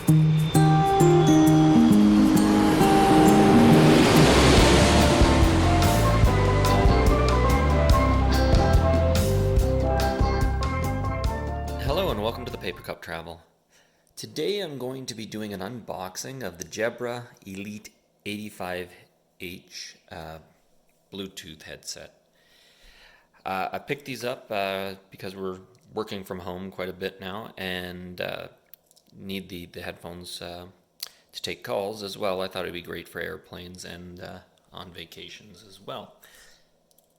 Hello and welcome to the Paper Cup Travel. Today I'm going to be doing an unboxing of the Jabra Elite 85H Bluetooth headset. I picked these up because we're working from home quite a bit now and need the headphones to take calls as well. I thought it'd be great for airplanes and on vacations as well.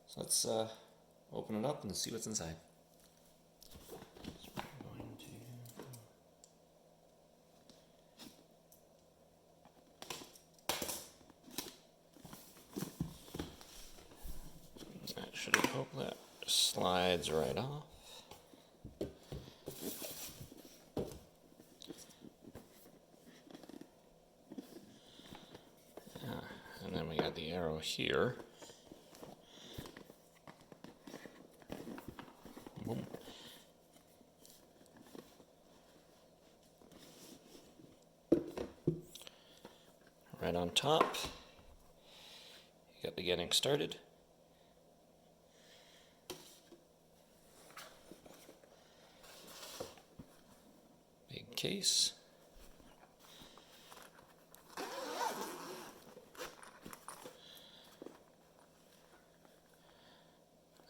So let's open it up and see what's inside. Should have hoped that slides right off. And then we got the arrow here. Boom. Right on top, you got the getting started. Big case.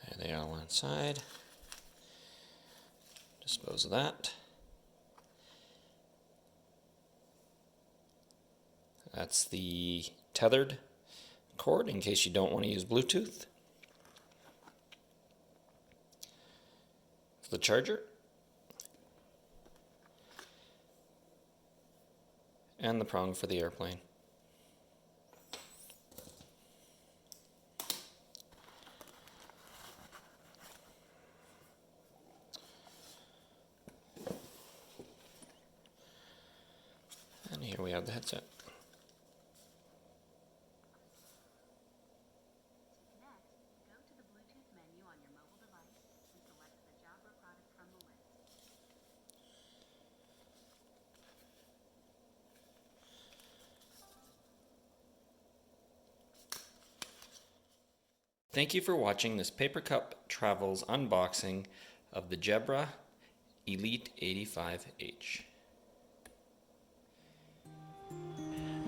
There they are on one side. Dispose of that. That's the tethered cord in case you don't want to use Bluetooth. The charger. And the prong for the airplane. And here we have the headset. Next, go to the Bluetooth menu on your mobile device and select the Jabra product from the list. Thank you for watching this Paper Cup Travels unboxing of the Jabra Elite 85H.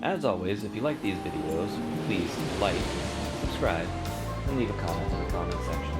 As always, if you like these videos, please like, subscribe, and leave a comment in the comment section.